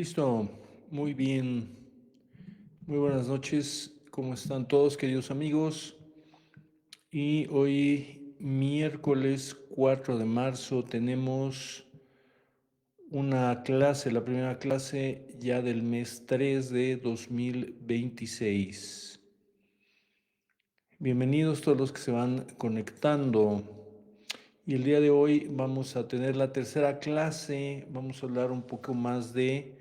Listo, muy bien. Muy buenas noches. ¿Cómo están todos, queridos amigos? Y hoy, miércoles 4 de marzo, tenemos una clase, la primera clase ya del mes 3 de 2026. Bienvenidos todos los que se van conectando. Y el día de hoy vamos a tener la tercera clase. Vamos a hablar un poco más de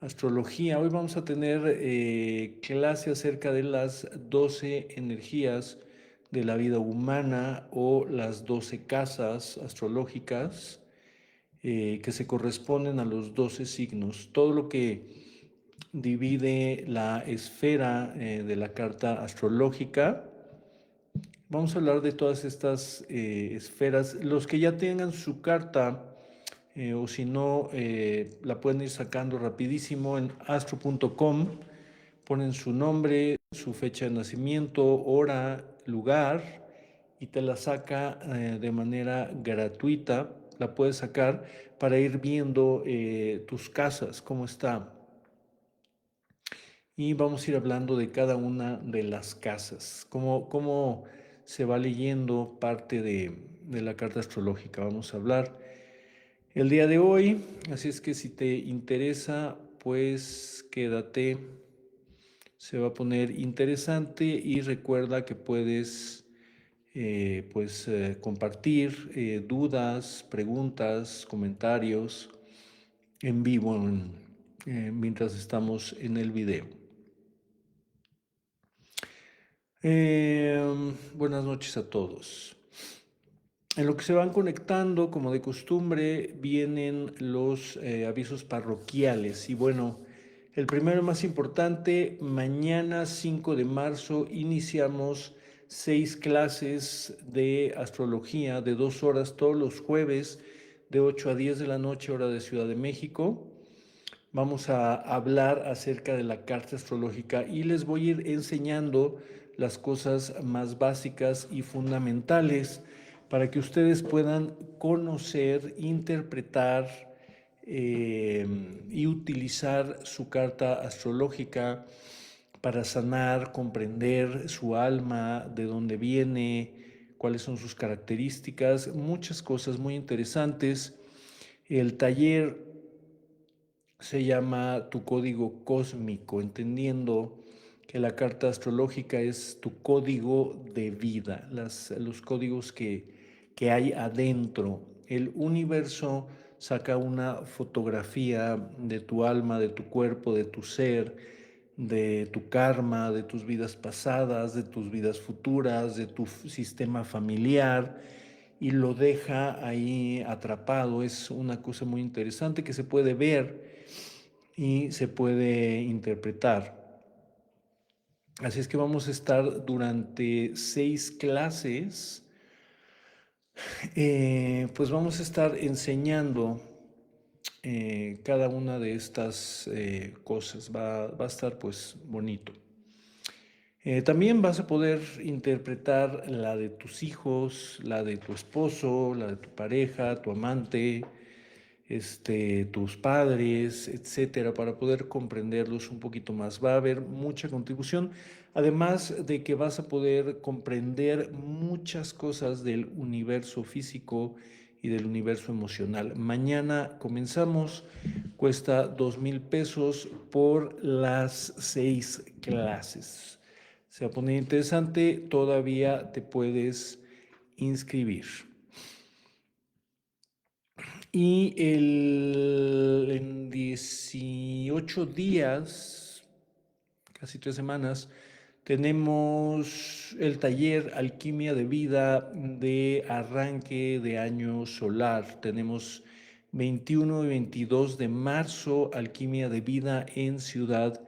astrología. Hoy vamos a tener clase acerca de las 12 energías de la vida humana o las 12 casas astrológicas que se corresponden a los 12 signos. Todo lo que divide la esfera de la carta astrológica. Vamos a hablar de todas estas esferas. Los que ya tengan su carta, o si no, la pueden ir sacando rapidísimo en astro.com, ponen su nombre, su fecha de nacimiento, hora, lugar, y te la saca de manera gratuita. La puedes sacar para ir viendo tus casas, cómo está. Y vamos a ir hablando de cada una de las casas, cómo se va leyendo parte de la carta astrológica. Vamos a hablar el día de hoy, así es que si te interesa, pues quédate, se va a poner interesante y recuerda que puedes compartir dudas, preguntas, comentarios en vivo mientras estamos en el video. Buenas noches a todos. En lo que se van conectando, como de costumbre, vienen los avisos parroquiales. Y bueno, el primero más importante, mañana 5 de marzo iniciamos 6 clases de astrología de 2 horas todos los jueves de 8 a 10 de la noche, hora de Ciudad de México. Vamos a hablar acerca de la carta astrológica y les voy a ir enseñando las cosas más básicas y fundamentales para que ustedes puedan conocer, interpretar y utilizar su carta astrológica para sanar, comprender su alma, de dónde viene, cuáles son sus características, muchas cosas muy interesantes. El taller se llama Tu Código Cósmico, entendiendo que la carta astrológica es tu código de vida, los códigos que hay adentro. El universo saca una fotografía de tu alma, de tu cuerpo, de tu ser, de tu karma, de tus vidas pasadas, de tus vidas futuras, de tu sistema familiar, y lo deja ahí atrapado. Es una cosa muy interesante que se puede ver y se puede interpretar. Así es que vamos a estar durante 6 clases, pues vamos a estar enseñando cada una de estas cosas. Va a estar pues bonito. También vas a poder interpretar la de tus hijos, la de tu esposo, la de tu pareja, tu amante, tus padres, etcétera, para poder comprenderlos un poquito más. Va a haber mucha contribución, además de que vas a poder comprender muchas cosas del universo físico y del universo emocional. Mañana comenzamos, cuesta 2,000 pesos por las 6 clases. Se va a poner interesante, todavía te puedes inscribir. Y en 18 días, casi 3 semanas, tenemos el taller Alquimia de Vida de arranque de año solar. Tenemos 21 y 22 de marzo, Alquimia de Vida en Ciudad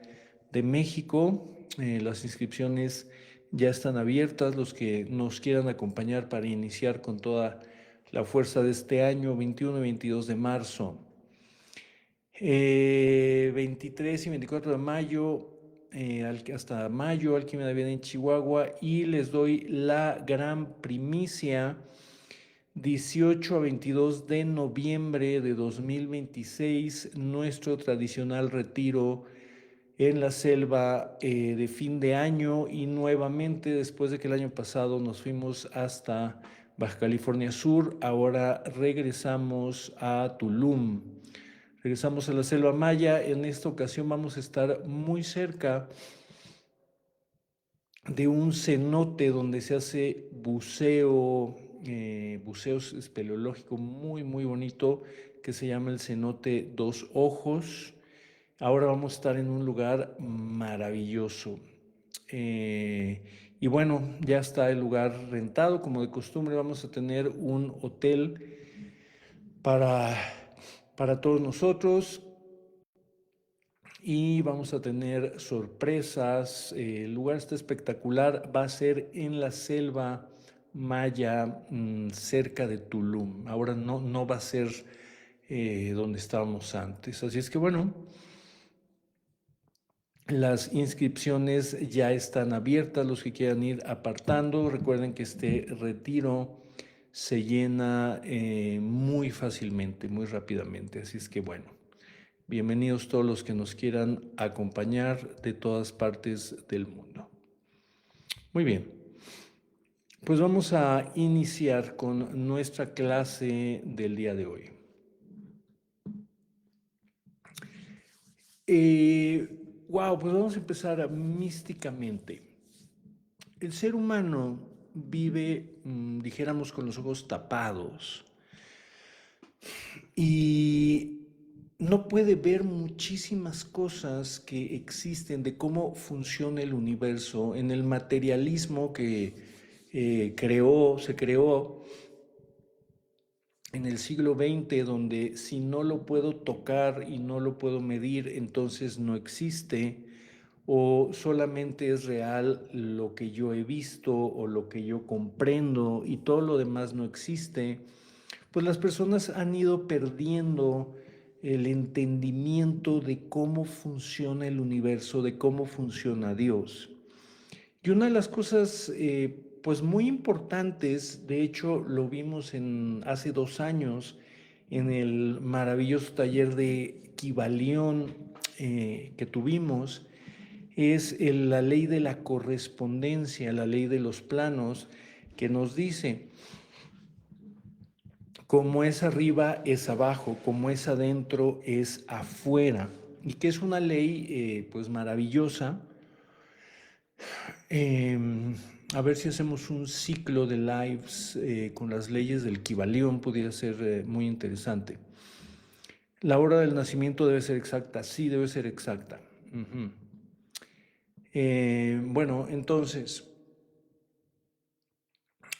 de México. Las inscripciones ya están abiertas. Los que nos quieran acompañar para iniciar con toda la fuerza de este año, 21 y 22 de marzo. 23 y 24 de mayo, hasta mayo, Alquimia de Vida en Chihuahua, y les doy la gran primicia 18 a 22 de noviembre de 2026, nuestro tradicional retiro en la selva de fin de año, y nuevamente después de que el año pasado nos fuimos hasta Baja California Sur, ahora regresamos a Tulum. Regresamos a la selva maya. En esta ocasión vamos a estar muy cerca de un cenote donde se hace buceo espeleológico muy, muy bonito, que se llama el cenote Dos Ojos. Ahora vamos a estar en un lugar maravilloso. Y bueno, ya está el lugar rentado. Como de costumbre, vamos a tener un hotel para, para todos nosotros, y vamos a tener sorpresas. El lugar está espectacular. Va a ser en la selva maya, cerca de Tulum. Ahora no va a ser donde estábamos antes. Así es que bueno, las inscripciones ya están abiertas. Los que quieran ir apartando, recuerden que este retiro se llena muy fácilmente, muy rápidamente. Así es que bueno, bienvenidos todos los que nos quieran acompañar de todas partes del mundo. Muy bien, pues vamos a iniciar con nuestra clase del día de hoy. Wow, pues vamos a empezar místicamente. El ser humano vive, dijéramos, con los ojos tapados, y no puede ver muchísimas cosas que existen de cómo funciona el universo en el materialismo que se creó en el siglo XX, donde si no lo puedo tocar y no lo puedo medir, entonces no existe, o solamente es real lo que yo he visto o lo que yo comprendo y todo lo demás no existe. Pues las personas han ido perdiendo el entendimiento de cómo funciona el universo, de cómo funciona Dios. Y una de las cosas, pues muy importantes, de hecho lo vimos hace 2 años en el maravilloso taller de Kybalión que tuvimos, es la ley de la correspondencia, la ley de los planos, que nos dice: como es arriba es abajo, como es adentro es afuera. Y que es una ley pues maravillosa. A ver si hacemos un ciclo de lives con las leyes del Kybalión, pudiera ser muy interesante. La hora del nacimiento debe ser exacta, sí, debe ser exacta. Bueno, entonces,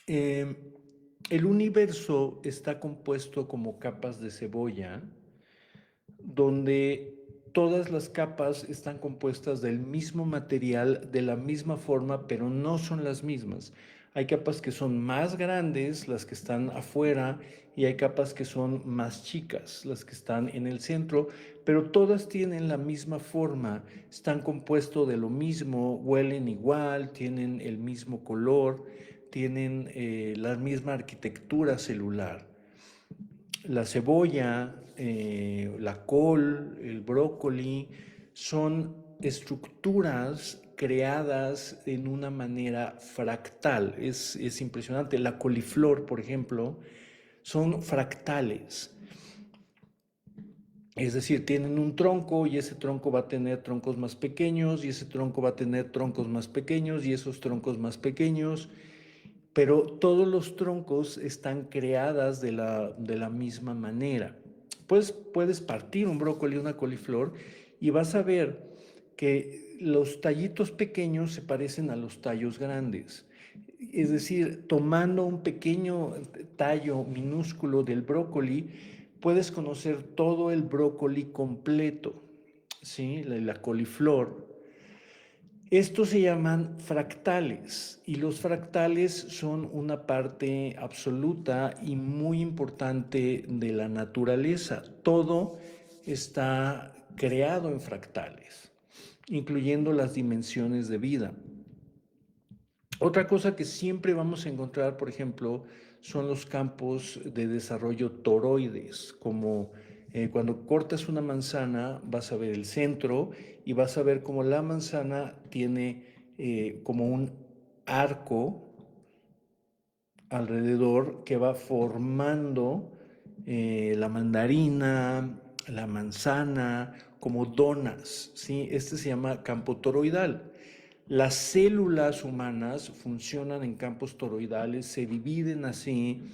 el universo está compuesto como capas de cebolla, donde todas las capas están compuestas del mismo material, de la misma forma, pero no son las mismas. Hay capas que son más grandes, las que están afuera, y hay capas que son más chicas, las que están en el centro, pero todas tienen la misma forma, están compuestos de lo mismo, huelen igual, tienen el mismo color, tienen la misma arquitectura celular. La cebolla, la col, el brócoli, son estructuras creadas en una manera fractal. Es impresionante. La coliflor, por ejemplo, son fractales. Es decir, tienen un tronco y ese tronco va a tener troncos más pequeños y ese tronco va a tener troncos más pequeños y esos troncos más pequeños, pero todos los troncos están creadas de la misma manera. Pues puedes partir un brócoli, una coliflor, y vas a ver que los tallitos pequeños se parecen a los tallos grandes. Es decir, tomando un pequeño tallo minúsculo del brócoli, puedes conocer todo el brócoli completo, ¿sí? La coliflor. Estos se llaman fractales, y los fractales son una parte absoluta y muy importante de la naturaleza. Todo está creado en fractales, incluyendo las dimensiones de vida. Otra cosa que siempre vamos a encontrar, por ejemplo, son los campos de desarrollo toroides, como cuando cortas una manzana vas a ver el centro y vas a ver como la manzana tiene como un arco alrededor que va formando la mandarina, la manzana, como donas, ¿sí? Este se llama campo toroidal. Las células humanas funcionan en campos toroidales, se dividen así,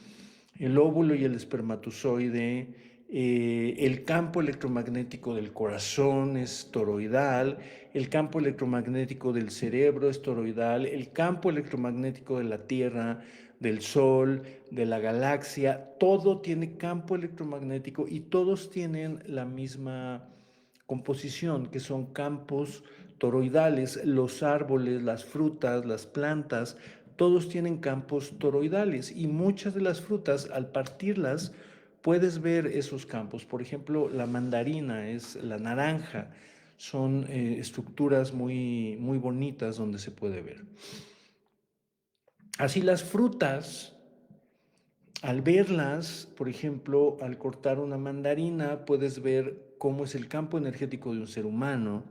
el óvulo y el espermatozoide, el campo electromagnético del corazón es toroidal, el campo electromagnético del cerebro es toroidal, el campo electromagnético de la Tierra, del Sol, de la galaxia, todo tiene campo electromagnético y todos tienen la misma composición, que son campos toroidales. Los árboles, las frutas, las plantas, todos tienen campos toroidales y muchas de las frutas, al partirlas, puedes ver esos campos. Por ejemplo, la mandarina es la naranja. Son estructuras muy, muy bonitas donde se puede ver. Así las frutas, al verlas, por ejemplo, al cortar una mandarina, puedes ver cómo es el campo energético de un ser humano,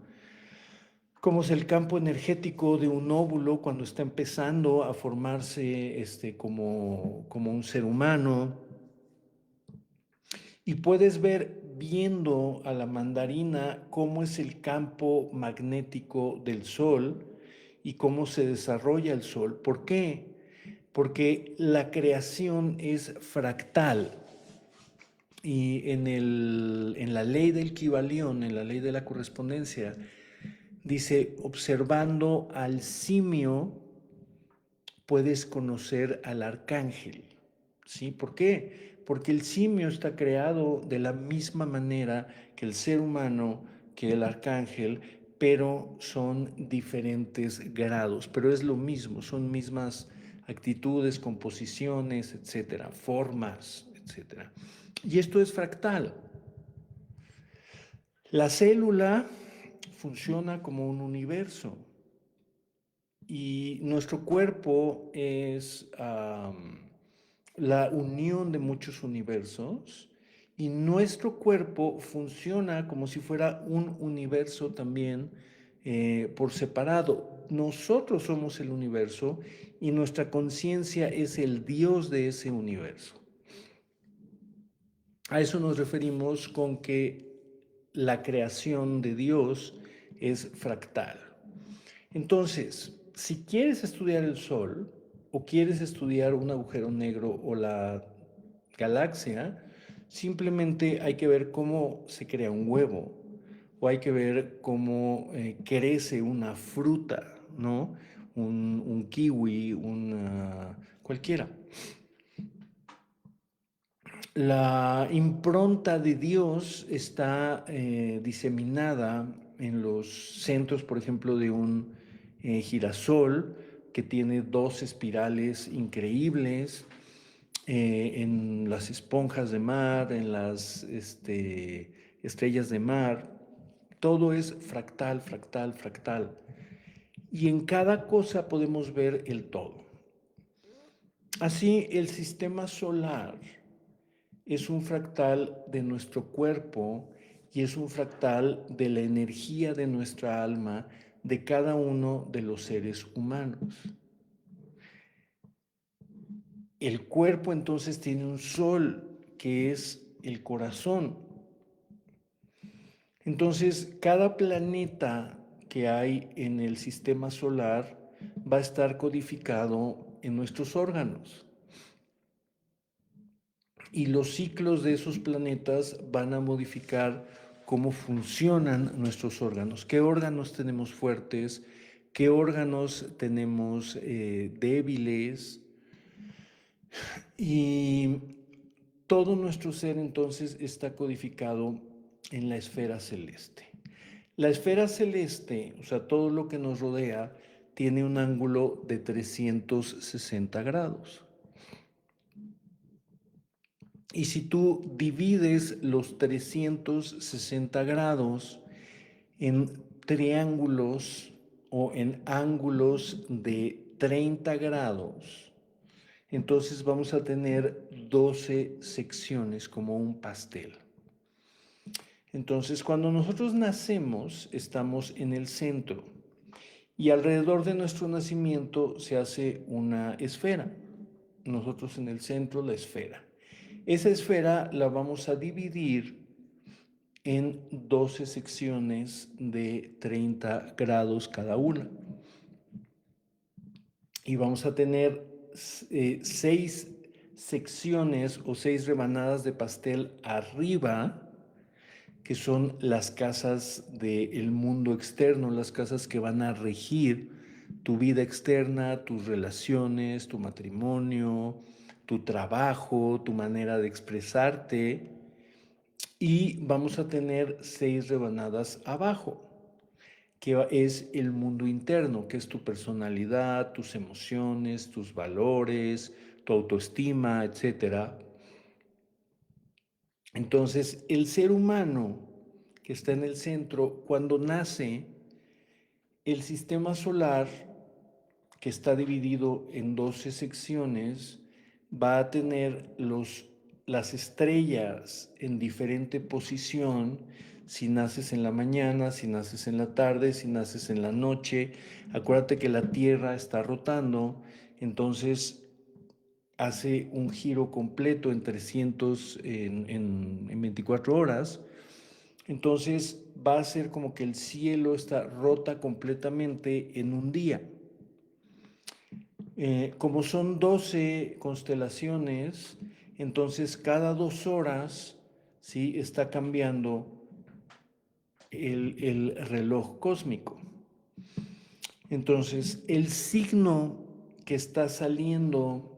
cómo es el campo energético de un óvulo cuando está empezando a formarse como un ser humano. Y puedes ver viendo a la mandarina cómo es el campo magnético del Sol y cómo se desarrolla el Sol. ¿Por qué? Porque la creación es fractal. Y en la ley del Kybalión, en la ley de la correspondencia, dice, observando al simio puedes conocer al arcángel. ¿Sí? ¿Por qué? Porque el simio está creado de la misma manera que el ser humano, que el arcángel, pero son diferentes grados, pero es lo mismo, son mismas actitudes, composiciones, etcétera, formas, etcétera. Y esto es fractal. La célula funciona como un universo y nuestro cuerpo es la unión de muchos universos y nuestro cuerpo funciona como si fuera un universo también por separado. Nosotros somos el universo y nuestra conciencia es el Dios de ese universo. A eso nos referimos con que la creación de Dios es fractal. Entonces, si quieres estudiar el Sol o quieres estudiar un agujero negro o la galaxia, simplemente hay que ver cómo se crea un huevo o hay que ver cómo crece una fruta, ¿no? Un kiwi, cualquiera. La impronta de Dios está diseminada en los centros, por ejemplo, de un girasol que tiene dos espirales increíbles, en las esponjas de mar, en las estrellas de mar. Todo es fractal, fractal, fractal. Y en cada cosa podemos ver el todo. Así, el sistema solar es un fractal de nuestro cuerpo y es un fractal de la energía de nuestra alma de cada uno de los seres humanos. El cuerpo entonces tiene un sol que es el corazón. Entonces, cada planeta que hay en el sistema solar va a estar codificado en nuestros órganos. Y los ciclos de esos planetas van a modificar cómo funcionan nuestros órganos, qué órganos tenemos fuertes, qué órganos tenemos débiles, y todo nuestro ser entonces está codificado en la esfera celeste. La esfera celeste, o sea, todo lo que nos rodea, tiene un ángulo de 360 grados. Y si tú divides los 360 grados en triángulos o en ángulos de 30 grados, entonces vamos a tener 12 secciones como un pastel. Entonces, cuando nosotros nacemos, estamos en el centro y alrededor de nuestro nacimiento se hace una esfera. Nosotros en el centro, la esfera. Esa esfera la vamos a dividir en 12 secciones de 30 grados cada una. Y vamos a tener 6 secciones o 6 rebanadas de pastel arriba, que son las casas del mundo externo, las casas que van a regir tu vida externa, tus relaciones, tu matrimonio, tu trabajo, tu manera de expresarte. Y vamos a tener 6 rebanadas abajo, que es el mundo interno, que es tu personalidad, tus emociones, tus valores, tu autoestima, etcétera. Entonces, el ser humano que está en el centro, cuando nace, el sistema solar, que está dividido en 12 secciones, va a tener las estrellas en diferente posición, si naces en la mañana, si naces en la tarde, si naces en la noche. Acuérdate que la Tierra está rotando, entonces hace un giro completo en 300, en 24 horas. Entonces va a ser como que el cielo rota completamente en un día. Como son 12 constelaciones, entonces cada 2 horas, ¿sí?, está cambiando el reloj cósmico. Entonces, el signo que está saliendo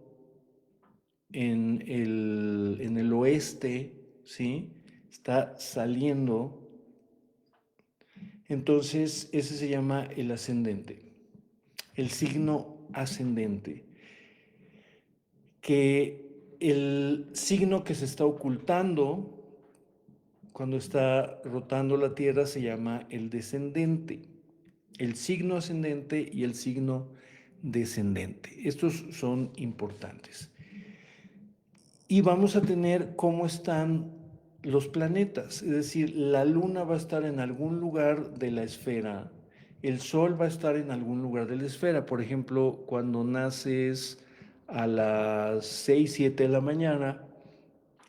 en el oeste, ¿sí?, está saliendo. Entonces, ese se llama el ascendente, el signo ascendente, que el signo que se está ocultando cuando está rotando la Tierra se llama el descendente, el signo ascendente y el signo descendente. Estos son importantes. Y vamos a tener cómo están los planetas, es decir, la Luna va a estar en algún lugar de la esfera, el Sol va a estar en algún lugar de la esfera. Por ejemplo, cuando naces a las 6, 7 de la mañana,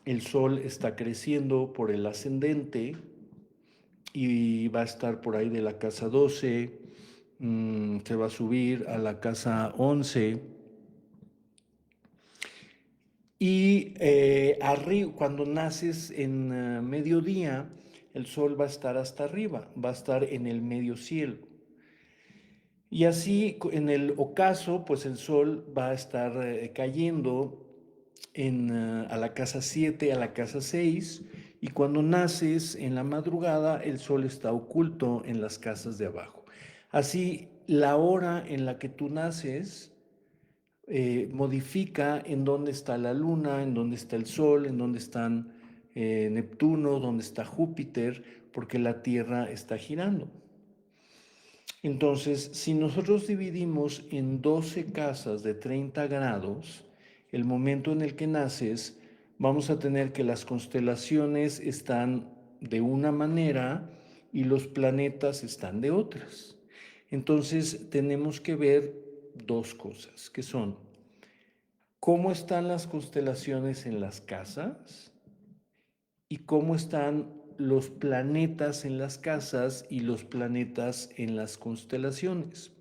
el Sol está creciendo por el ascendente y va a estar por ahí de la casa 12, se va a subir a la casa 11. Y arriba, cuando naces en mediodía, el sol va a estar hasta arriba, va a estar en el medio cielo. Y así en el ocaso, pues el sol va a estar cayendo a la casa 7, a la casa 6, y cuando naces en la madrugada, el sol está oculto en las casas de abajo. Así, la hora en la que tú naces modifica en dónde está la luna, en dónde está el sol, en dónde están Neptuno, dónde está Júpiter, porque la Tierra está girando. Entonces, si nosotros dividimos en 12 casas de 30 grados, el momento en el que naces, vamos a tener que las constelaciones están de una manera y los planetas están de otras. Entonces, tenemos que ver dos cosas, que son cómo están las constelaciones en las casas y cómo están los planetas en las casas y los planetas en las constelaciones.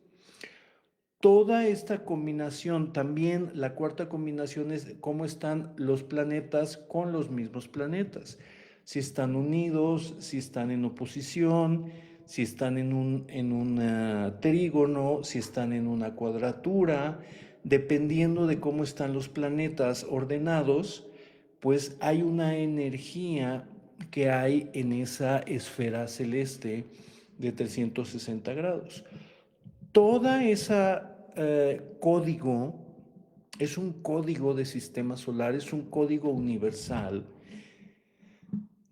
Toda esta combinación, también la cuarta combinación es cómo están los planetas con los mismos planetas. Si están unidos, si están en oposición, si están en un trígono, si están en una cuadratura. Dependiendo de cómo están los planetas ordenados, pues hay una energía que hay en esa esfera celeste de 360 grados. Toda esa código es un código de sistema solar, es un código universal,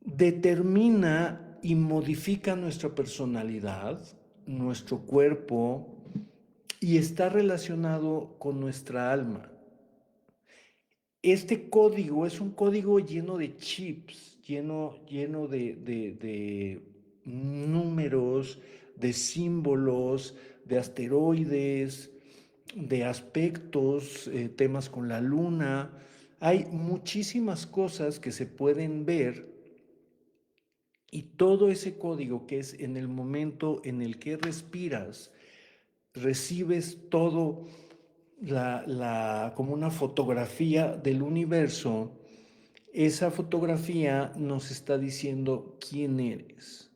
determina y modifica nuestra personalidad, nuestro cuerpo y está relacionado con nuestra alma. Este código es un código lleno de chips, lleno de números, de símbolos, de asteroides, de aspectos, temas con la luna. Hay muchísimas cosas que se pueden ver y todo ese código que es en el momento en el que respiras, recibes todo como una fotografía del universo. Esa fotografía nos está diciendo quién eres,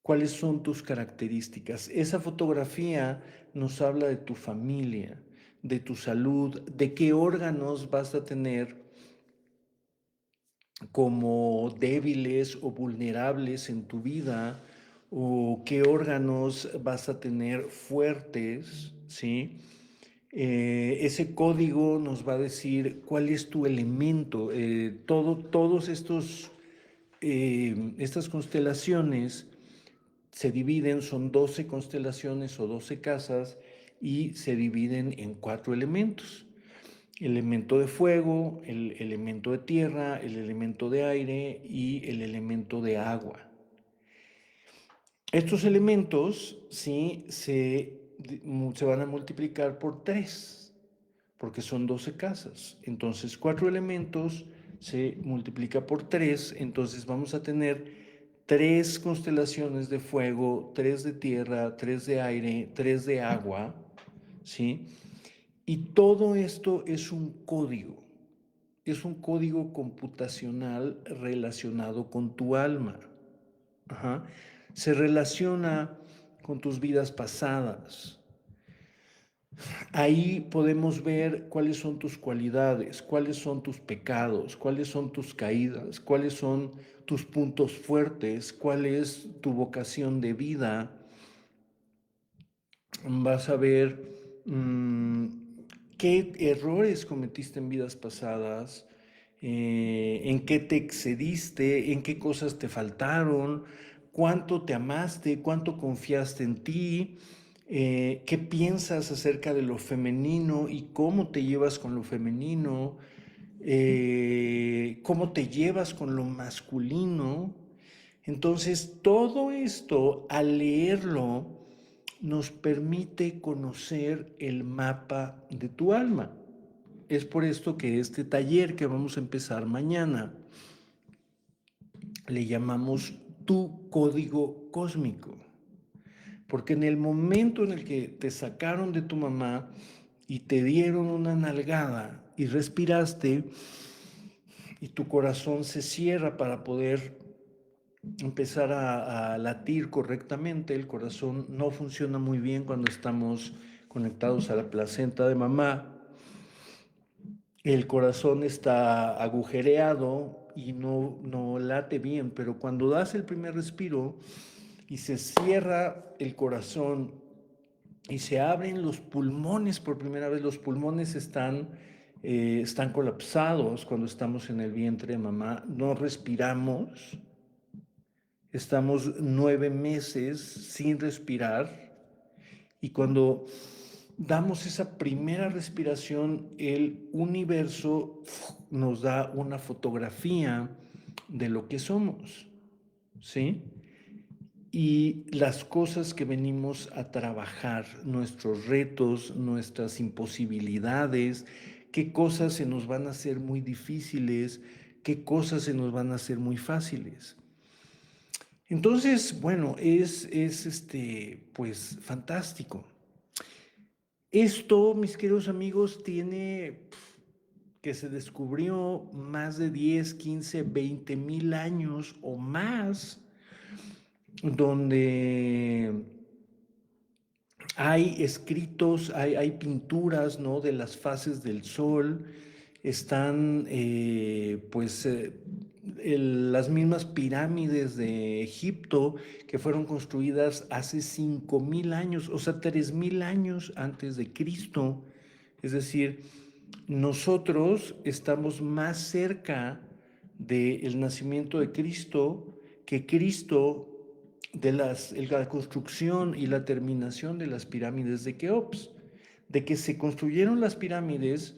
cuáles son tus características. Esa fotografía nos habla de tu familia, de tu salud, de qué órganos vas a tener como débiles o vulnerables en tu vida, o qué órganos vas a tener fuertes, ¿sí? Ese código nos va a decir cuál es tu elemento. Todos estas constelaciones se dividen, son 12 constelaciones o 12 casas y se dividen en 4 elementos. El elemento de fuego, el elemento de tierra, el elemento de aire y el elemento de agua. Estos elementos, sí, se van a multiplicar por 3, porque son 12 casas. Entonces, 4 elementos se multiplica por 3, entonces vamos a tener 3 constelaciones de fuego, 3 de tierra, 3 de aire, 3 de agua, ¿sí? Y todo esto es un código computacional relacionado con tu alma. Ajá. Se relaciona con tus vidas pasadas. Ahí podemos ver cuáles son tus cualidades, cuáles son tus pecados, cuáles son tus caídas, cuáles son tus puntos fuertes, cuál es tu vocación de vida. Vas a ver qué errores cometiste en vidas pasadas, en qué te excediste, en qué cosas te faltaron, cuánto te amaste, cuánto confiaste en ti, qué piensas acerca de lo femenino y cómo te llevas con lo femenino, cómo te llevas con lo masculino. Entonces, todo esto, al leerlo, nos permite conocer el mapa de tu alma. Es por esto que este taller que vamos a empezar mañana le llamamos tu código cósmico. Porque en el momento en el que te sacaron de tu mamá y te dieron una nalgada y respiraste y tu corazón se cierra para poder empezar a latir correctamente. El corazón no funciona muy bien cuando estamos conectados a la placenta de mamá. El corazón está agujereado y no late bien, pero cuando das el primer respiro y se cierra el corazón y se abren los pulmones por primera vez, los pulmones están colapsados cuando estamos en el vientre de mamá, no respiramos. Estamos 9 meses sin respirar y cuando damos esa primera respiración, el universo nos da una fotografía de lo que somos, ¿sí? Y las cosas que venimos a trabajar, nuestros retos, nuestras imposibilidades, qué cosas se nos van a hacer muy difíciles, qué cosas se nos van a hacer muy fáciles. Entonces, bueno, pues fantástico. Esto, mis queridos amigos, tiene que se descubrió más de 10, 15, 20 mil años o más, donde hay escritos, hay pinturas, ¿no?, de las fases del sol. Están, las mismas pirámides de Egipto que fueron construidas hace 5,000 años, o sea, 3,000 años antes de Cristo. Es decir, nosotros estamos más cerca del nacimiento de Cristo que Cristo de la construcción y la terminación de las pirámides de Keops. De que se construyeron las pirámides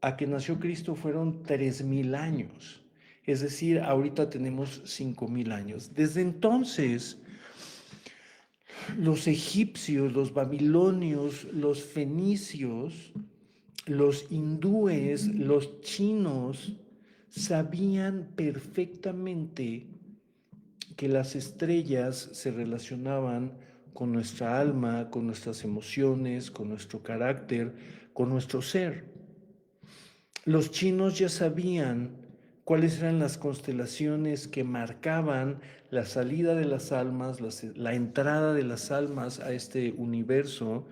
a que nació Cristo fueron 3000 años. Es decir, ahorita tenemos 5000 años. Desde entonces, los egipcios, los babilonios, los fenicios, los hindúes, los chinos, sabían perfectamente que las estrellas se relacionaban con nuestra alma, con nuestras emociones, con nuestro carácter, con nuestro ser. Los chinos ya sabían cuáles eran las constelaciones que marcaban la salida de las almas, la entrada de las almas a este universo,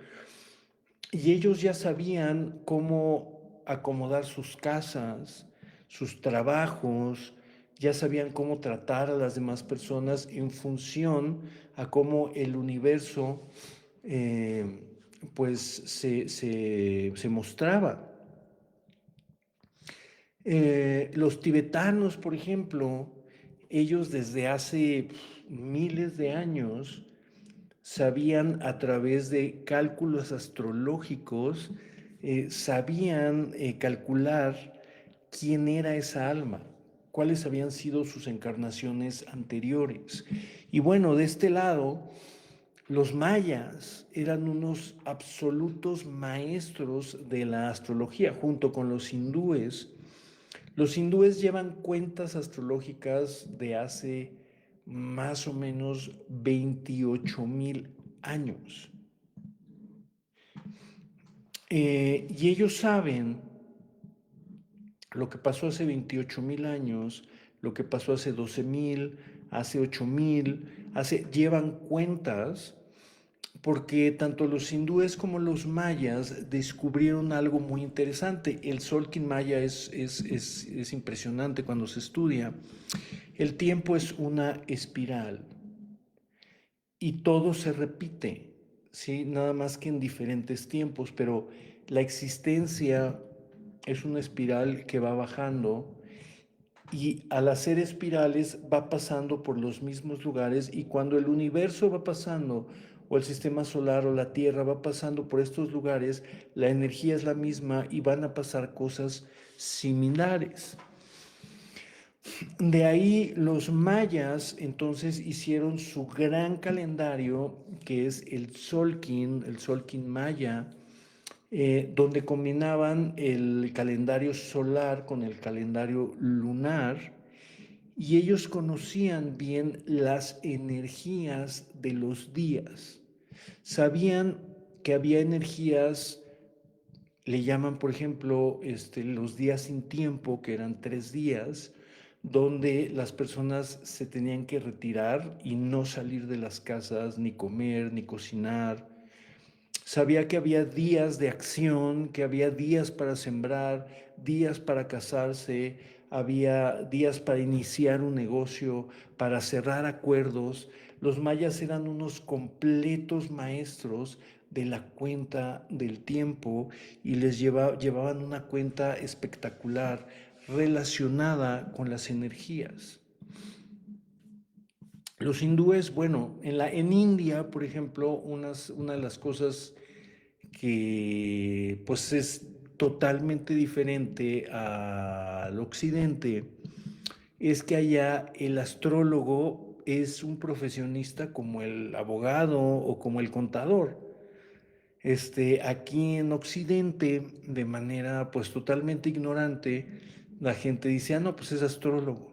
y ellos ya sabían cómo acomodar sus casas, sus trabajos, ya sabían cómo tratar a las demás personas en función a cómo el universo eh, pues se mostraba. Los tibetanos, por ejemplo, ellos desde hace miles de años sabían a través de cálculos astrológicos, sabían calcular quién era esa alma, cuáles habían sido sus encarnaciones anteriores. Y bueno, de este lado, los mayas eran unos absolutos maestros de la astrología, junto con los hindúes. Los hindúes llevan cuentas astrológicas de hace más o menos 28,000 años. Y ellos saben lo que pasó hace 28,000 años, lo que pasó hace 12,000, hace 8,000, llevan cuentas porque tanto los hindúes como los mayas descubrieron algo muy interesante. El Solkin maya es impresionante cuando se estudia. El tiempo es una espiral y todo se repite, ¿sí? Nada más que en diferentes tiempos, pero la existencia es una espiral que va bajando y al hacer espirales va pasando por los mismos lugares, y cuando el universo va pasando o el sistema solar o la Tierra va pasando por estos lugares, la energía es la misma y van a pasar cosas similares. De ahí los mayas entonces hicieron su gran calendario, que es el Solkin maya, donde combinaban el calendario solar con el calendario lunar, y ellos conocían bien las energías de los días. Sabían que había energías, le llaman por ejemplo los días sin tiempo, que eran 3 días, donde las personas se tenían que retirar y no salir de las casas, ni comer, ni cocinar. Sabía que había días de acción, que había días para sembrar, días para casarse, había días para iniciar un negocio, para cerrar acuerdos. Los mayas eran unos completos maestros de la cuenta del tiempo, y llevaban una cuenta espectacular relacionada con las energías. Los hindúes, bueno, en India, por ejemplo, una de las cosas que pues es totalmente diferente al occidente es que allá el astrólogo es un profesionista como el abogado o como el contador. Aquí en Occidente, de manera pues totalmente ignorante, la gente dice, ah, no, pues es astrólogo.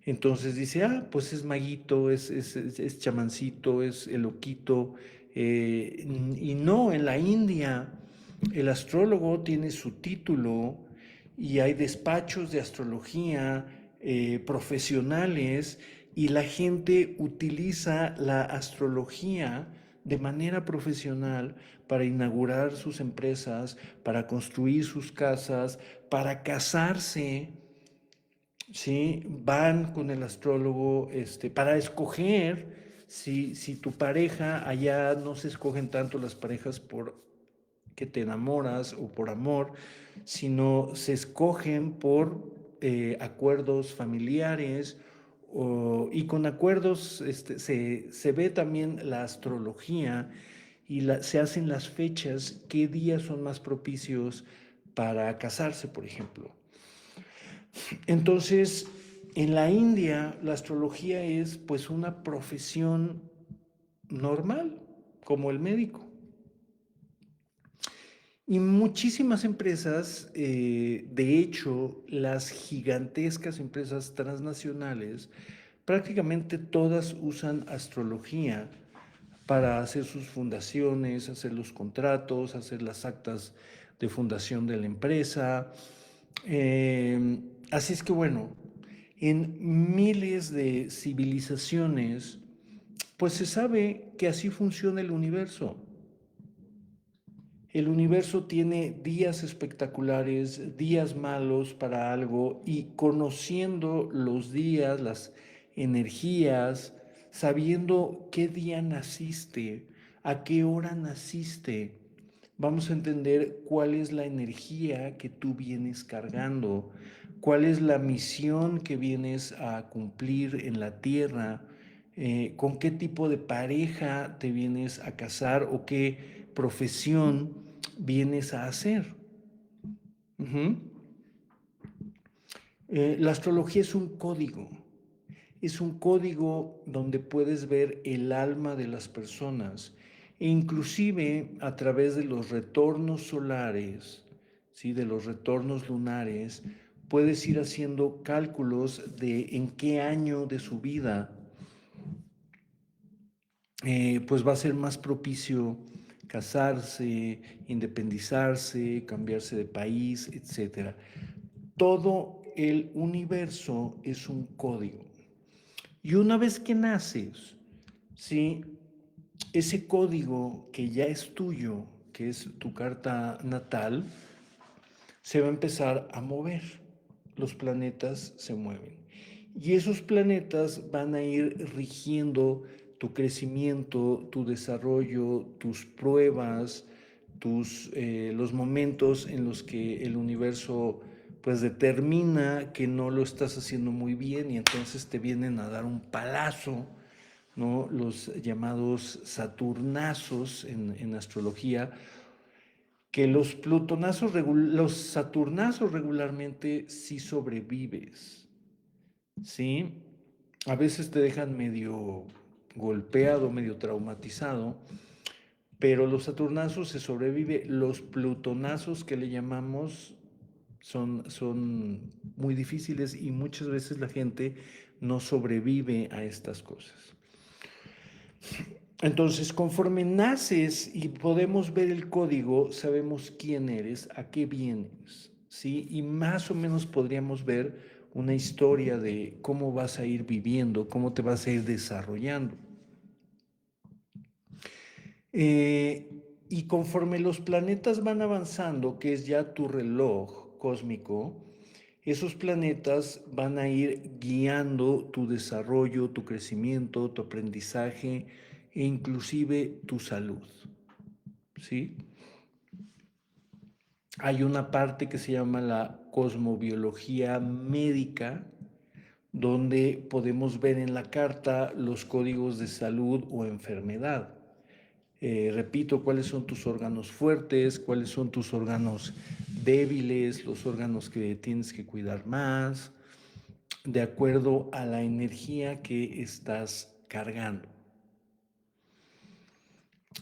Entonces dice, ah, pues es maguito, es chamancito, es el loquito. Y no, en la India el astrólogo tiene su título y hay despachos de astrología profesionales, y la gente utiliza la astrología de manera profesional para inaugurar sus empresas, para construir sus casas, para casarse. ¿Sí? Van con el astrólogo para escoger si tu pareja, allá no se escogen tanto las parejas por que te enamoras o por amor, sino se escogen por acuerdos familiares y con acuerdos se ve también la astrología y se hacen las fechas, qué días son más propicios para casarse, por ejemplo. Entonces, en la India, la astrología es pues una profesión normal, como el médico. Y muchísimas empresas, de hecho, las gigantescas empresas transnacionales, prácticamente todas usan astrología para hacer sus fundaciones, hacer los contratos, hacer las actas de fundación de la empresa. Así es que bueno, en miles de civilizaciones, pues se sabe que así funciona el universo. El universo tiene días espectaculares, días malos para algo, y conociendo los días, las energías, sabiendo qué día naciste, a qué hora naciste, vamos a entender cuál es la energía que tú vienes cargando, cuál es la misión que vienes a cumplir en la tierra, con qué tipo de pareja te vienes a casar o qué profesión vienes a hacer. Ujú. La astrología es un código donde puedes ver el alma de las personas e inclusive a través de los retornos solares, ¿sí? De los retornos lunares, puedes ir haciendo cálculos de en qué año de su vida pues va a ser más propicio casarse, independizarse, cambiarse de país, etcétera. Todo el universo es un código. Y una vez que naces, ¿sí? Ese código que ya es tuyo, que es tu carta natal, se va a empezar a mover. Los planetas se mueven. Y esos planetas van a ir rigiendo tu crecimiento, tu desarrollo, tus pruebas, los momentos en los que el universo pues determina que no lo estás haciendo muy bien y entonces te vienen a dar un palazo, ¿no? Los llamados saturnazos en astrología, que los saturnazos regularmente sí sobrevives, ¿sí? A veces te dejan medio golpeado, medio traumatizado, pero los saturnazos se sobrevive. Los plutonazos que le llamamos son muy difíciles y muchas veces la gente no sobrevive a estas cosas. Entonces, conforme naces y podemos ver el código, sabemos quién eres, a qué vienes, ¿sí? Y más o menos podríamos ver una historia de cómo vas a ir viviendo, cómo te vas a ir desarrollando. Y conforme los planetas van avanzando, que es ya tu reloj cósmico, esos planetas van a ir guiando tu desarrollo, tu crecimiento, tu aprendizaje e inclusive tu salud, ¿sí? Hay una parte que se llama la cosmobiología médica, donde podemos ver en la carta los códigos de salud o enfermedad. Repito, cuáles son tus órganos fuertes, cuáles son tus órganos débiles, los órganos que tienes que cuidar más, de acuerdo a la energía que estás cargando.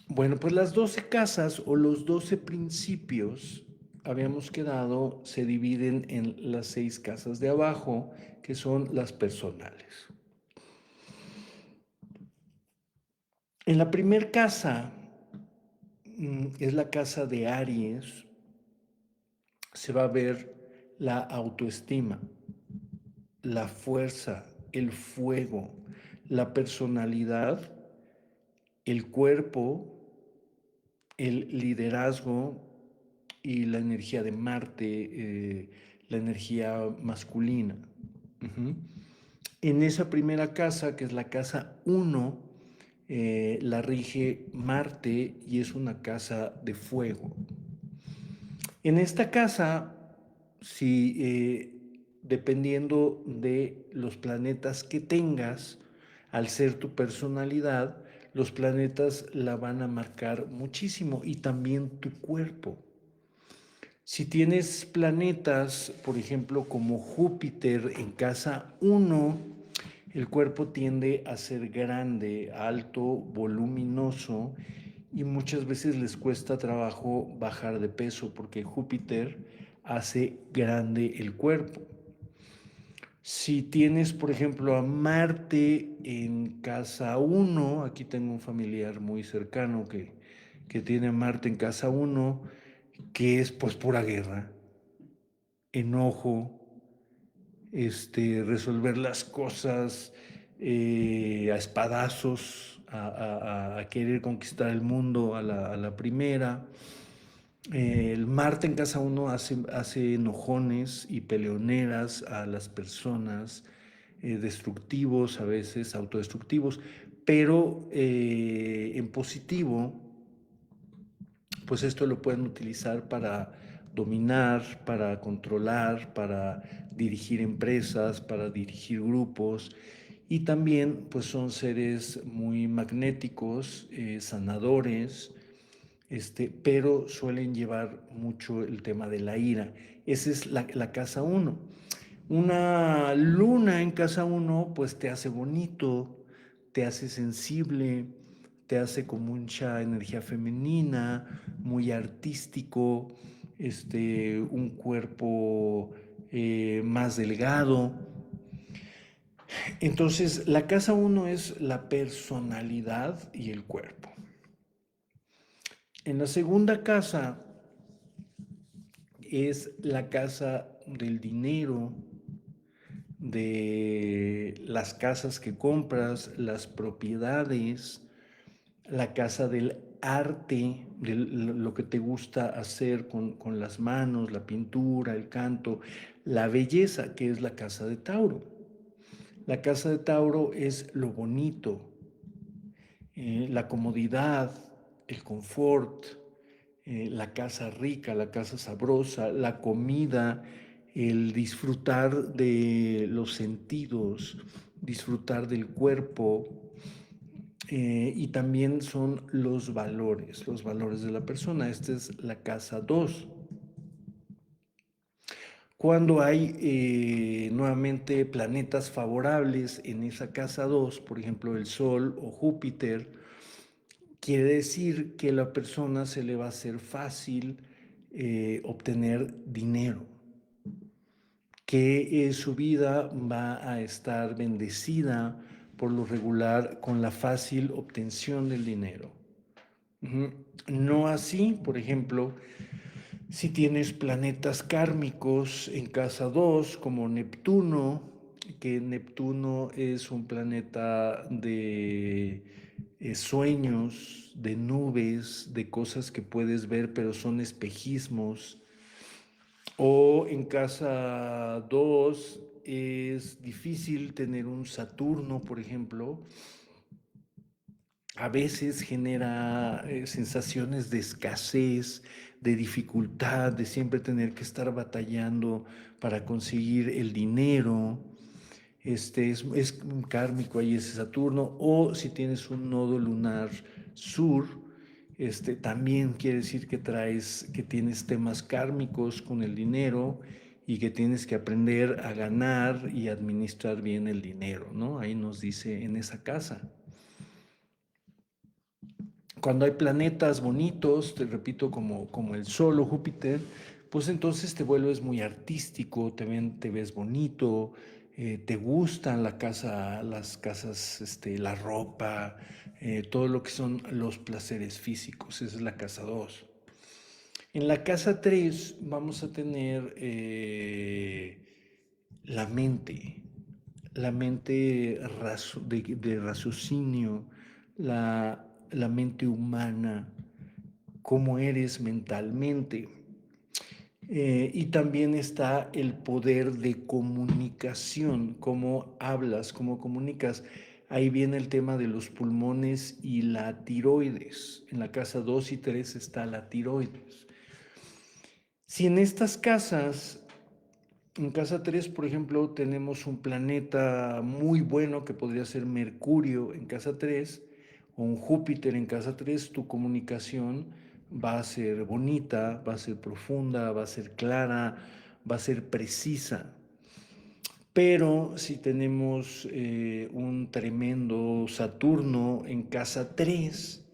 Bueno, pues las 12 casas o los 12 principios, habíamos quedado, se dividen en las 6 casas de abajo, que son las personales. En la primera casa, es la casa de Aries, se va a ver la autoestima, la fuerza, el fuego, la personalidad, el cuerpo, el liderazgo y la energía de Marte, la energía masculina. Uh-huh. En esa primera casa, que es la casa 1, la rige Marte y es una casa de fuego. En esta casa, si dependiendo de los planetas que tengas, al ser tu personalidad, los planetas la van a marcar muchísimo y también tu cuerpo. Si tienes planetas, por ejemplo, como Júpiter en casa 1, el cuerpo tiende a ser grande, alto, voluminoso y muchas veces les cuesta trabajo bajar de peso porque Júpiter hace grande el cuerpo. Si tienes, por ejemplo, a Marte en casa 1, aquí tengo un familiar muy cercano que tiene a Marte en casa 1, que es pues pura guerra, enojo, resolver las cosas a espadazos, a querer conquistar el mundo a la primera. El Marte en casa 1 hace enojones y peleoneras a las personas, destructivos, a veces autodestructivos, pero en positivo, pues esto lo pueden utilizar para dominar, para controlar, para dirigir empresas, para dirigir grupos y también pues son seres muy magnéticos, sanadores, pero suelen llevar mucho el tema de la ira. Esa es la casa 1. Una luna en casa 1 pues te hace bonito, te hace sensible, te hace con mucha energía femenina, muy artístico, un cuerpo más delgado. Entonces, la casa 1 es la personalidad y el cuerpo. En la segunda casa es la casa del dinero, de las casas que compras, las propiedades, la casa del arte, de lo que te gusta hacer con las manos, la pintura, el canto, la belleza, que es la casa de Tauro. La casa de Tauro es lo bonito, la comodidad, el confort, la casa rica, la casa sabrosa, la comida, el disfrutar de los sentidos, disfrutar del cuerpo, y también son los valores de la persona. Esta es la casa 2. Cuando hay nuevamente planetas favorables en esa casa 2, por ejemplo el Sol o Júpiter, quiere decir que a la persona se le va a hacer fácil obtener dinero, que su vida va a estar bendecida por lo regular con la fácil obtención del dinero. No así, por ejemplo, si tienes planetas kármicos en casa 2 como Neptuno, que Neptuno es un planeta de sueños, de nubes, de cosas que puedes ver, pero son espejismos. O en casa 2 es difícil tener un Saturno, por ejemplo. A veces genera sensaciones de escasez, de dificultad, de siempre tener que estar batallando para conseguir el dinero. Es kármico ahí ese Saturno. O si tienes un nodo lunar sur, también quiere decir que tienes temas kármicos con el dinero y que tienes que aprender a ganar y administrar bien el dinero, ¿no? Ahí nos dice en esa casa. Cuando hay planetas bonitos, te repito, como el Sol o Júpiter, pues entonces te vuelves muy artístico, te ves bonito, te gustan las casas, la ropa, todo lo que son los placeres físicos. Esa es la casa 2. En la casa 3 vamos a tener la mente, la mente de raciocinio, la mente humana, cómo eres mentalmente. Y también está el poder de comunicación, cómo hablas, cómo comunicas. Ahí viene el tema de los pulmones y la tiroides. En la casa 2 y 3 está la tiroides. Si en estas casas En casa 3, por ejemplo, tenemos un planeta muy bueno que podría ser Mercurio en casa 3 o un Júpiter en casa 3. Tu comunicación va a ser bonita, va a ser profunda, va a ser clara, va a ser precisa. Pero si tenemos un tremendo Saturno en casa 3,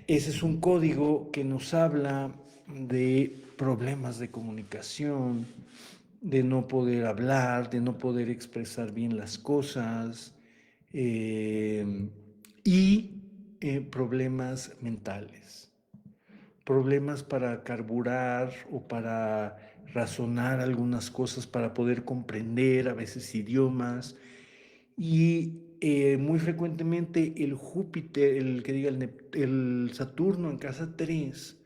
ese es un código que nos habla de problemas de comunicación, de no poder hablar, de no poder expresar bien las cosas eh, y problemas mentales, problemas para carburar o para razonar algunas cosas, para poder comprender a veces idiomas y muy frecuentemente el Júpiter, el que diga el Saturno en casa 3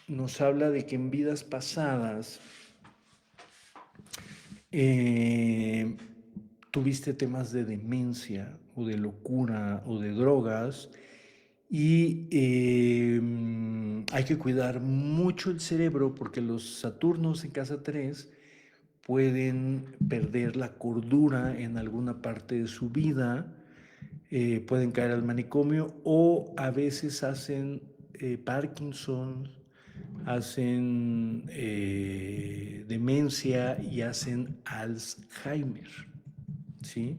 nos habla de que en vidas pasadas eh, tuviste temas de demencia o de locura o de drogas y hay que cuidar mucho el cerebro porque los Saturnos en casa 3 pueden perder la cordura en alguna parte de su vida, pueden caer al manicomio o a veces hacen Parkinson, hacen demencia y hacen Alzheimer, ¿sí?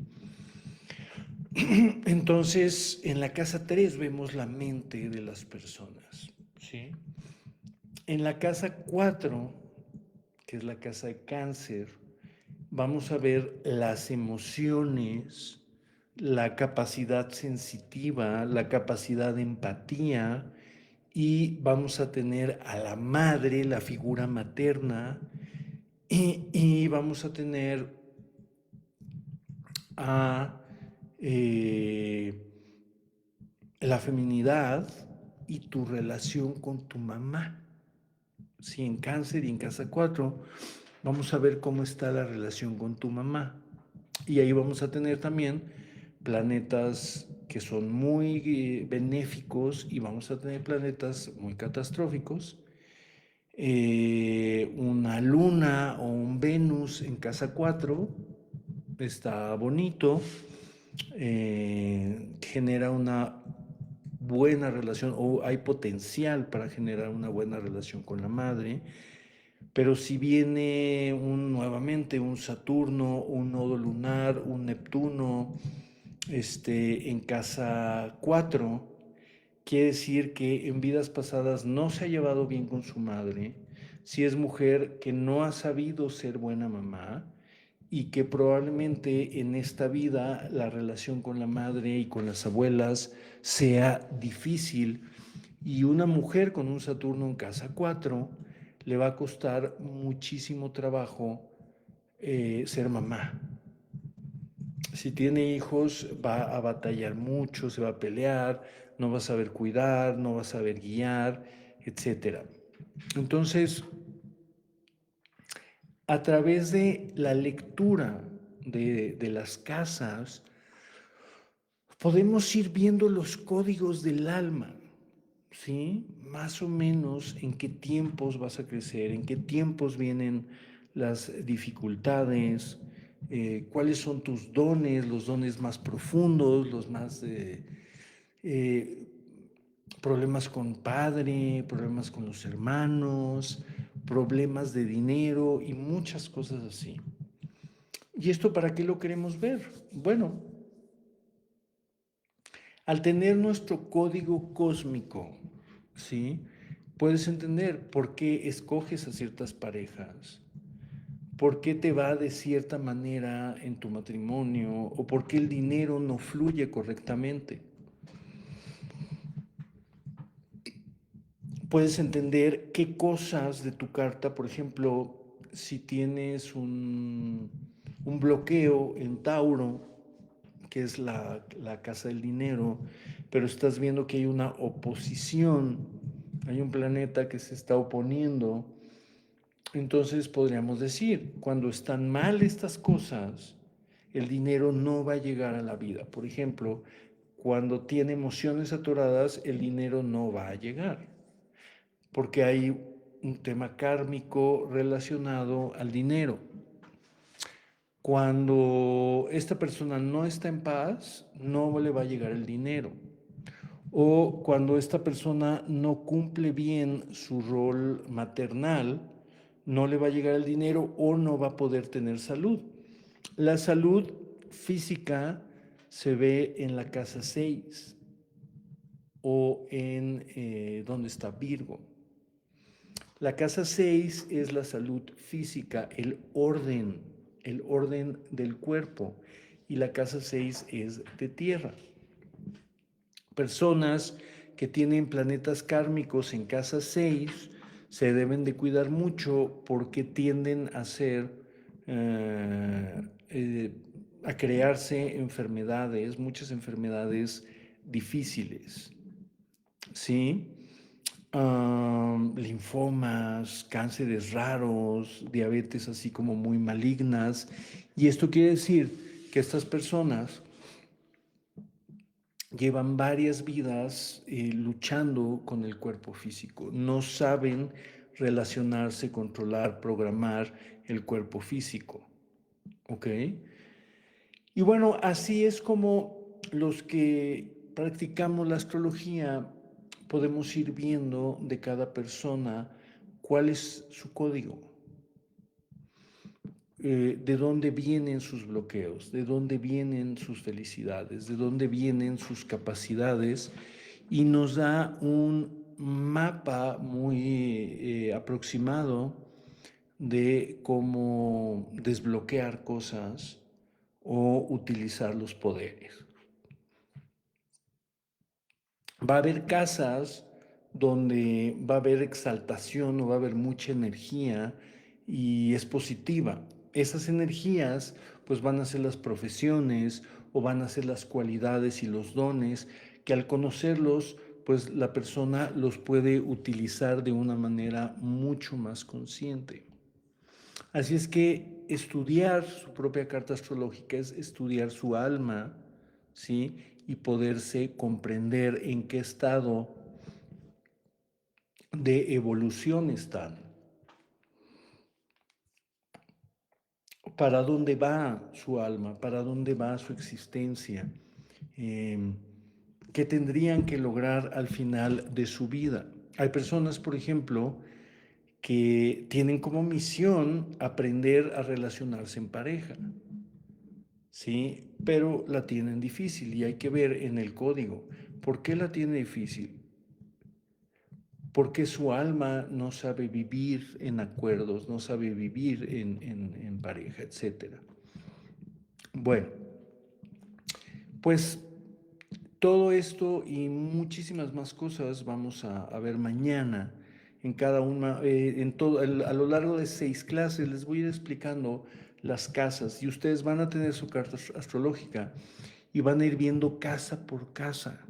Entonces, en la casa 3 vemos la mente de las personas, ¿sí? En la casa 4, que es la casa de cáncer, vamos a ver las emociones, la capacidad sensitiva, la capacidad de empatía y vamos a tener a la madre, la figura materna y vamos a tener a la feminidad y tu relación con tu mamá. Si en cáncer y en casa 4 vamos a ver cómo está la relación con tu mamá. Y ahí vamos a tener también planetas que son muy benéficos y vamos a tener planetas muy catastróficos. Una luna o un Venus en casa 4 está bonito, genera una buena relación o hay potencial para generar una buena relación con la madre. Pero si viene nuevamente un Saturno, un nodo lunar, un Neptuno, en casa 4, quiere decir que en vidas pasadas no se ha llevado bien con su madre, si es mujer que no ha sabido ser buena mamá y que probablemente en esta vida la relación con la madre y con las abuelas sea difícil y una mujer con un Saturno en casa 4 le va a costar muchísimo trabajo ser mamá. Si tiene hijos va a batallar mucho, se va a pelear, no va a saber cuidar, no va a saber guiar, etcétera. Entonces, a través de la lectura de las casas, podemos ir viendo los códigos del alma, ¿sí? Más o menos en qué tiempos vas a crecer, en qué tiempos vienen las dificultades, cuáles son tus dones, los dones más profundos, los más eh, problemas con padre, problemas con los hermanos, problemas de dinero y muchas cosas así. ¿Y esto para qué lo queremos ver? Bueno, al tener nuestro código cósmico, ¿sí? Puedes entender por qué escoges a ciertas parejas, por qué te va de cierta manera en tu matrimonio o por qué el dinero no fluye correctamente. Puedes entender qué cosas de tu carta, por ejemplo, si tienes un bloqueo en Tauro, que es la casa del dinero, pero estás viendo que hay una oposición, hay un planeta que se está oponiendo, entonces podríamos decir, cuando están mal estas cosas, el dinero no va a llegar a la vida. Por ejemplo, cuando tiene emociones atoradas, el dinero no va a llegar, porque hay un tema kármico relacionado al dinero. Cuando esta persona no está en paz, no le va a llegar el dinero. O cuando esta persona no cumple bien su rol maternal, no le va a llegar el dinero o no va a poder tener salud. La salud física se ve en la casa 6 o en donde está Virgo. La casa 6 es la salud física, el orden del cuerpo. Y la casa 6 es de tierra. Personas que tienen planetas kármicos en casa 6 se deben de cuidar mucho porque tienden a ser, a crearse enfermedades, muchas enfermedades difíciles, ¿sí? Linfomas, cánceres raros, diabetes así como muy malignas. Y esto quiere decir que estas personas llevan varias vidas luchando con el cuerpo físico. No saben relacionarse, controlar, programar el cuerpo físico. ¿Ok? Y bueno, así es como los que practicamos la astrología podemos ir viendo de cada persona cuál es su código, de dónde vienen sus bloqueos, de dónde vienen sus felicidades, de dónde vienen sus capacidades y nos da un mapa muy aproximado de cómo desbloquear cosas o utilizar los poderes. Va a haber casas donde va a haber exaltación o va a haber mucha energía y es positiva. Esas energías pues van a ser las profesiones o van a ser las cualidades y los dones que al conocerlos pues la persona los puede utilizar de una manera mucho más consciente. Así es que estudiar su propia carta astrológica es estudiar su alma, ¿sí? Y poderse comprender en qué estado de evolución están, para dónde va su alma, para dónde va su existencia, qué tendrían que lograr al final de su vida. Hay personas, por ejemplo, que tienen como misión aprender a relacionarse en pareja, ¿sí? Pero la tienen difícil y hay que ver en el código por qué la tiene difícil. Porque su alma no sabe vivir en acuerdos, no sabe vivir en pareja, etc. Bueno, pues todo esto y muchísimas más cosas vamos a ver mañana en cada una, a lo largo de 6 clases les voy a ir explicando las casas y ustedes van a tener su carta astrológica y van a ir viendo casa por casa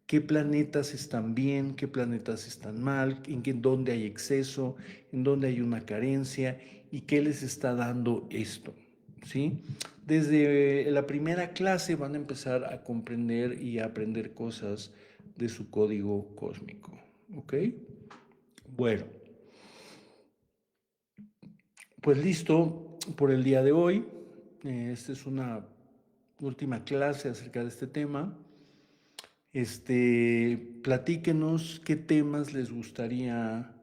qué planetas están bien, qué planetas están mal, dónde hay exceso, en dónde hay una carencia y qué les está dando esto, ¿sí? Desde la primera clase van a empezar a comprender y a aprender cosas de su código cósmico, ¿ok? Bueno, pues listo por el día de hoy. Esta es una última clase acerca de este tema. Platíquenos qué temas les gustaría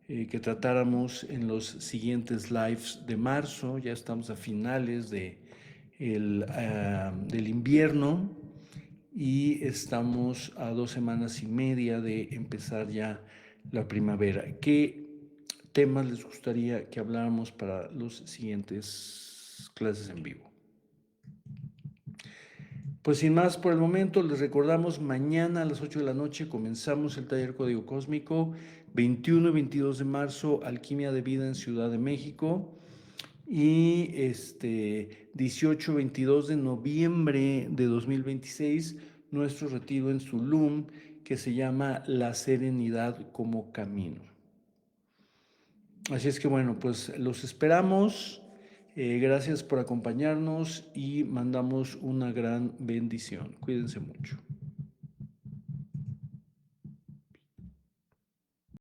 que tratáramos en los siguientes lives de marzo. Ya estamos a finales del invierno y estamos a 2 semanas y media de empezar ya la primavera. ¿Qué temas les gustaría que habláramos para los siguientes clases en vivo? Pues sin más por el momento, les recordamos, mañana a las 8 de la noche comenzamos el taller Código Cósmico, 21 y 22 de marzo, Alquimia de Vida en Ciudad de México, y 18 22 de noviembre de 2026, nuestro retiro en Tulum, que se llama La Serenidad como Camino. Así es que bueno, pues los esperamos. Gracias por acompañarnos y mandamos una gran bendición. Cuídense mucho.